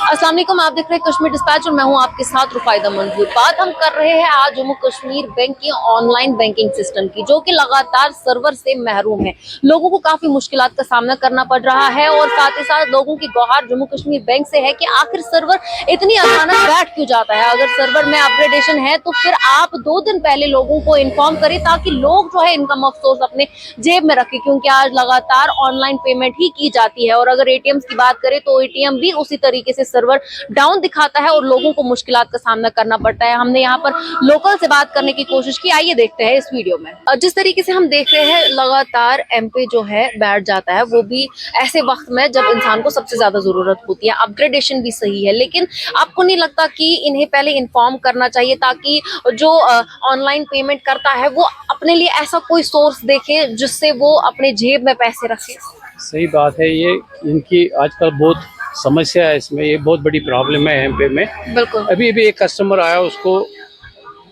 अस्सलाम वालेकुम, आप देख रहे हैं कश्मीर डिस्पैच और मैं हूं आपके साथ रुफायदा मंजूर। बात हम कर रहे हैं आज जम्मू कश्मीर बैंक की ऑनलाइन बैंकिंग सिस्टम की, जो कि लगातार सर्वर से महरूम है। लोगों को काफी मुश्किलात का सामना करना पड़ रहा है और साथ ही साथ लोगों की गुहार जम्मू कश्मीर बैंक से है कि आखिर सर्वर इतनी अचानक बैठ क्यों जाता है। अगर सर्वर में अपग्रेडेशन है तो फिर आप 2 दिन पहले लोगों को इन्फॉर्म करें ताकि लोग जो है इनकम अफसोस अपने जेब में रखें, क्योंकि आज लगातार ऑनलाइन पेमेंट ही की जाती है। और अगर एटीएम की बात करें तो एटीएम भी उसी तरीके से सर्वर डाउन दिखाता है और लोगों को मुश्किलात का सामना करना पड़ता है। हमने यहाँ पर लोकल से बात करने की कोशिश की, आइए देखते हैं इस वीडियो में। जिस तरीके से हम देख रहे हैं लगातार एमपे जो है बैठ जाता है, वो भी ऐसे वक्त में जब इंसान को सबसे ज्यादा जरूरत होती है। अपग्रेडेशन भी सही है, लेकिन आपको नहीं लगता कि इन्हें पहले इन्फॉर्म करना चाहिए ताकि जो ऑनलाइन पेमेंट करता है वो अपने लिए ऐसा कोई सोर्स देखे जिससे वो अपने जेब में पैसे रखे। सही बात है। ये इनकी आजकल बहुत समस्या है, इसमें ये बहुत बड़ी प्रॉब्लम है एमपे में। बिल्कुल। अभी एक कस्टमर आया, उसको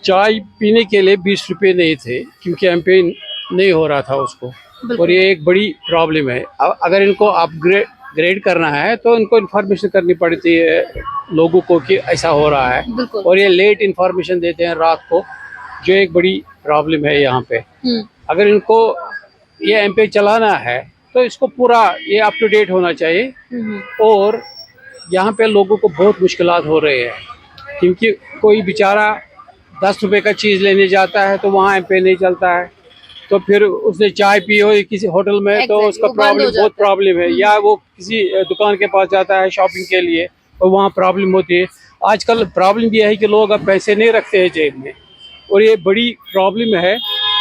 चाय पीने के लिए 20 रुपये नहीं थे क्योंकि एमपे नहीं हो रहा था उसको। और ये एक बड़ी प्रॉब्लम है। अगर इनको अपग्रेड करना है तो इनको इन्फॉर्मेशन करनी पड़ती है लोगों को कि ऐसा हो रहा है, और ये लेट इन्फॉर्मेशन देते हैं रात को, जो एक बड़ी प्रॉब्लम है यहाँ पे। अगर इनको ये एमपे चलाना है तो इसको पूरा ये अप टू डेट होना चाहिए। और यहाँ पे लोगों को बहुत मुश्किलात हो रहे हैं क्योंकि कोई बेचारा 10 रुपए का चीज़ लेने जाता है तो वहाँ एमपे नहीं चलता है, तो फिर उसने चाय पी हो किसी होटल में तो उसका बहुत प्रॉब्लम है। या वो किसी दुकान के पास जाता है शॉपिंग के लिए और वहाँ प्रॉब्लम होती है। आजकल प्रॉब्लम यह है कि लोग अब पैसे नहीं रखते हैं जेब में, और ये बड़ी प्रॉब्लम है।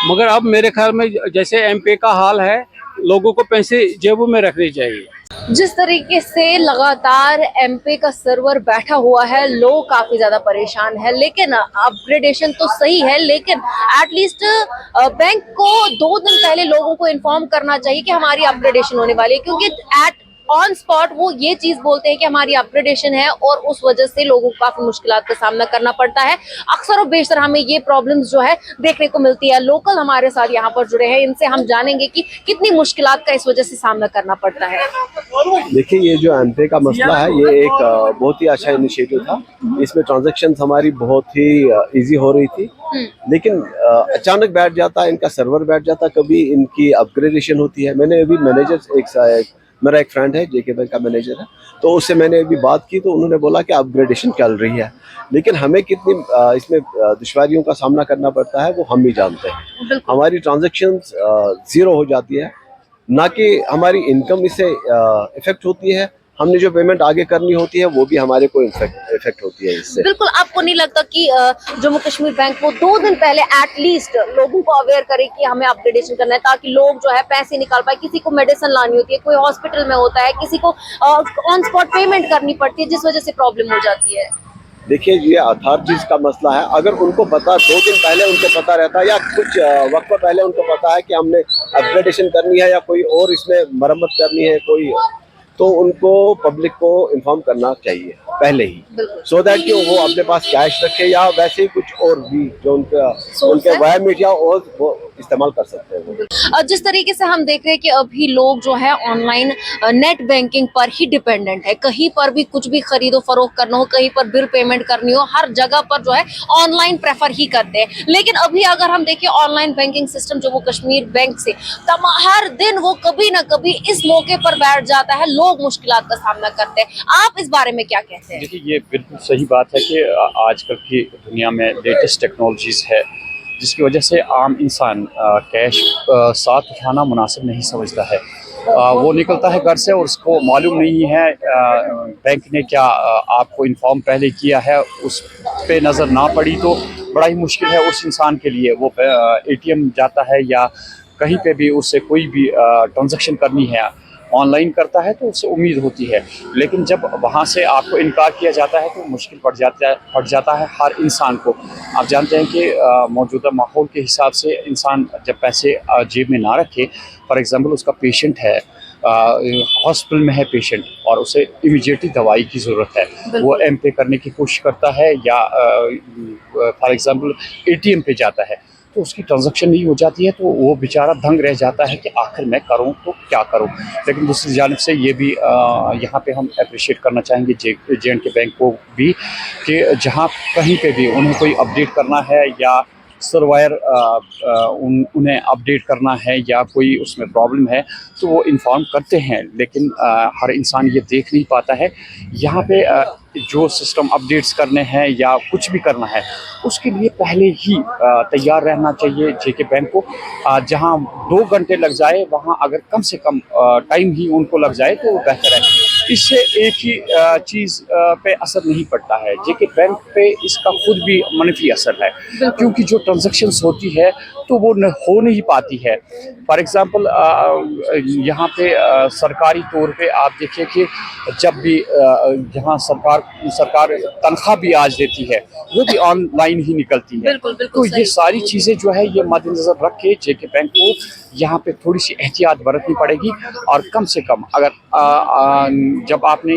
मगर अब मेरे ख्याल में जैसे एमपे का हाल है, लोगों को पैसे जेबों में रखने चाहिए। जिस तरीके से लगातार एमपे का सर्वर बैठा हुआ है, लोग काफी ज्यादा परेशान है। लेकिन अपग्रेडेशन तो सही है, लेकिन एटलीस्ट बैंक को 2 दिन पहले लोगों को इन्फॉर्म करना चाहिए कि हमारी अपग्रेडेशन होने वाली है, क्योंकि एट ऑन स्पॉट वो ये चीज बोलते हैं कि हमारी अपग्रेडेशन है और उस वजह से लोगों को काफी मुश्किलात का सामना करना पड़ता है। अक्सर और बेशतर हमें ये प्रॉब्लम्स जो है देखने को मिलती है। लोकल हमारे साथ यहाँ पर जुड़े हैं, इनसे हम जानेंगे कि कितनी मुश्किलात का इस वजह से सामना करना पड़ता है। देखिए, ये जो एमपे का मसला है, ये एक बहुत ही अच्छा इनिशिएटिव था। इसमें ट्रांजैक्शन हमारी बहुत ही इजी हो रही थी, लेकिन अचानक बैठ जाता है, इनका सर्वर बैठ जाता, कभी इनकी अपग्रेडेशन होती है। मैंने अभी मैनेजर मेरा एक फ्रेंड है जेके बैंक का मैनेजर है, तो उससे मैंने अभी बात की तो उन्होंने बोला कि अपग्रेडेशन चल रही है, लेकिन हमें कितनी इसमें दुश्वारियों का सामना करना पड़ता है वो हम ही जानते हैं। हमारी ट्रांजैक्शंस ज़ीरो हो जाती है, ना कि हमारी इनकम इससे इफेक्ट होती है। हमने जो पेमेंट आगे करनी होती है वो भी हमारे को इफेक्ट होती है इससे। बिल्कुल। आपको नहीं लगता कि जम्मू कश्मीर बैंक को 2 दिन पहले एटलीस्ट लोगों को अवेयर करे कि हमें अपग्रेडेशन करना है, ताकि लोग जो है पैसे निकाल पाए। किसी को मेडिसिन लानी होती है, कोई हॉस्पिटल में होता है, किसी को ऑन स्पॉट पेमेंट करनी पड़ती है, जिस वजह से प्रॉब्लम हो जाती है। देखिए, ये अथॉरिटीज का मसला है। अगर उनको पता 2 दिन पहले उनको पता रहता है या कुछ वक्त पहले उनको पता है कि हमने अपग्रेडेशन करनी है या कोई और इसमें मरम्मत करनी है कोई, तो उनको पब्लिक को इन्फॉर्म करना चाहिए पहले ही, सो दैट कि वो अपने पास कैश रखे या वैसे ही कुछ और भी जो उनके वायर मीडिया और वो इस्तेमाल कर सकते हैं। जिस तरीके से हम देख रहे हैं कि अभी लोग जो है ऑनलाइन नेट बैंकिंग पर ही डिपेंडेंट है। कहीं पर भी कुछ भी खरीदो फरोख्त करना हो, कहीं पर बिल पेमेंट करनी हो, हर जगह पर जो है ऑनलाइन प्रेफर ही करते हैं। लेकिन अभी अगर हम देखें online banking system Jammu Kashmir bank से हर दिन वो कभी ना कभी इस मौके पर बैठ जाता है, लोग मुश्किलात का सामना करते हैं। आप इस बारे में क्या कहते हैं? देखिए, ये बिल्कुल सही बात है कि आजकल की दुनिया में लेटेस्ट टेक्नोलॉजीज़ है, जिसकी वजह से आम इंसान कैश साथ उठाना मुनासिब नहीं समझता है। वो निकलता है घर से और उसको मालूम नहीं है बैंक ने क्या आपको इन्फॉर्म पहले किया है, उस पे नज़र ना पड़ी तो बड़ा ही मुश्किल है उस इंसान के लिए। वो एटीएम जाता है या कहीं पे भी उससे कोई भी ट्रांजैक्शन करनी है, ऑनलाइन करता है तो उससे उम्मीद होती है, लेकिन जब वहाँ से आपको इनकार किया जाता है तो मुश्किल पड़ जाता है हर इंसान को। आप जानते हैं कि मौजूदा माहौल के हिसाब से इंसान जब पैसे जेब में ना रखे, फॉर एग्ज़ाम्पल उसका पेशेंट है, हॉस्पिटल में है पेशेंट और उसे इमीडिएटली दवाई की ज़रूरत है, वो एमपे करने की कोशिश करता है या फॉर एग्ज़ाम्पल एटीएम पे जाता है, तो उसकी ट्रांजैक्शन नहीं हो जाती है, तो वो बेचारा दंग रह जाता है कि आखिर मैं करूं तो क्या करूं। लेकिन दूसरी जानिब से ये भी यहाँ पे हम अप्रिशिएट करना चाहेंगे J&K बैंक को भी, कि जहाँ कहीं पे भी उन्हें कोई अपडेट करना है या सर्वायर उन्हें अपडेट करना है या कोई उसमें प्रॉब्लम है तो वो इन्फॉर्म करते हैं। लेकिन हर इंसान ये देख नहीं पाता है। यहाँ पे जो सिस्टम अपडेट्स करने हैं या कुछ भी करना है उसके लिए पहले ही तैयार रहना चाहिए JK बैंक को। जहाँ 2 घंटे लग जाए वहाँ अगर कम से कम टाइम ही उनको लग जाए तो वो बेहतर है। इससे एक ही चीज़ पे असर नहीं पड़ता है, JK बैंक पे इसका खुद भी मनफी असर है, क्योंकि जो ट्रांजैक्शंस होती है तो वो हो नहीं पाती है। फॉर एग्ज़ाम्पल यहाँ पे सरकारी तौर पे आप देखिए कि जब भी यहाँ सरकार तनख्वाह भी आज देती है वो भी ऑनलाइन ही निकलती है। बिल्कुल, बिल्कुल तो ये सारी चीज़ें जो है ये मद्देनज़र रख के JK बैंक को यहाँ पे थोड़ी सी एहतियात बरतनी पड़ेगी। और कम से कम अगर जब आपने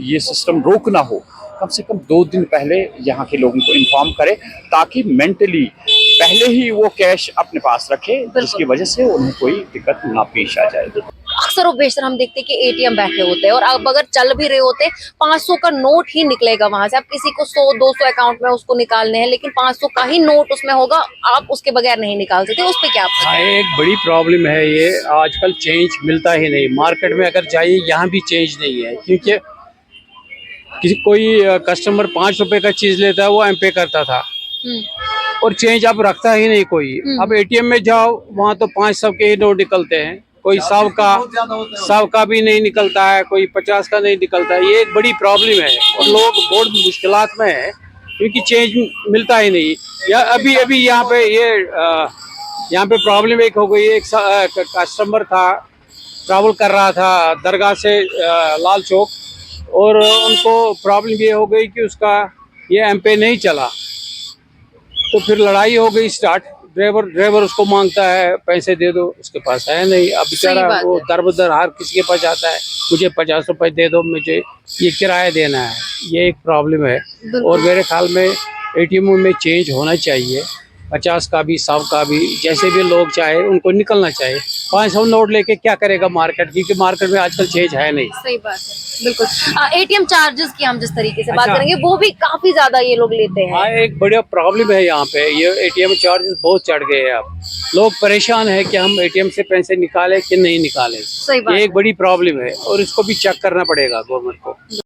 ये सिस्टम रोकना हो, कम से कम 2 दिन पहले यहाँ के लोगों को इन्फॉर्म करें, ताकि मेंटली पहले ही वो कैश अपने पास रखे, जिसकी वजह से उन्हें कोई दिक्कत ना पेश आ जाए। अक्सर और बेशतर हम देखते हैं कि ATM बैठे होते हैं और अब अगर चल भी रहे होते 500 का नोट ही निकलेगा वहां से। आप किसी को 100-200 अकाउंट में उसको निकालने हैं, लेकिन 500 का ही नोट उसमें होगा, आप उसके बगैर नहीं निकाल सकते। उस पे क्या आप हाँ, एक बड़ी प्रॉब्लम है ये। आजकल चेंज मिलता ही नहीं मार्केट में, अगर जाइए यहाँ भी चेंज नहीं है, क्योंकि कोई कस्टमर 5 रुपए का चीज लेता है वो एम पे करता था और चेंज अब रखता ही नहीं कोई। अब ATM में जाओ वहाँ तो 500 के ही नोट निकलते हैं, कोई 100 का भी नहीं निकलता है, कोई 50 का नहीं निकलता है। ये एक बड़ी प्रॉब्लम है और लोग बहुत मुश्किलात में हैं क्योंकि चेंज मिलता ही नहीं। या अभी यहाँ पे प्रॉब्लम एक हो गई। एक कस्टमर था, ट्रैवल कर रहा था दरगाह से लाल चौक, और उनको प्रॉब्लम ये हो गई कि उसका ये एम पे नहीं चला, तो फिर लड़ाई हो गई स्टार्ट। ड्राइवर उसको मांगता है पैसे दे दो, उसके पास है नहीं। अब बेचारा वो दर हर किसी के पास जाता है, मुझे 50 रुपए दे दो, मुझे ये किराया देना है। ये एक प्रॉब्लम है और मेरे ख्याल में ATM में चेंज होना चाहिए। 50 का भी 100 का भी, जैसे भी लोग चाहे उनको निकलना चाहिए। 500 नोट लेके क्या करेगा मार्केट, क्योंकि मार्केट में आजकल चेंज है नहीं। सही बात है, बिल्कुल। ATM चार्जेस की हम जिस तरीके से बात अच्छा। करेंगे वो भी काफी ज्यादा ये लोग लेते हैं। हाँ, एक बड़ा प्रॉब्लम है यहाँ पे। ये ATM चार्जेस बहुत चढ़ गए हैं। अब लोग परेशान है कि हम ATM से पैसे निकालें कि नहीं निकालें। सही बात ये एक बड़ी प्रॉब्लम है और इसको भी चेक करना पड़ेगा गवर्नमेंट को।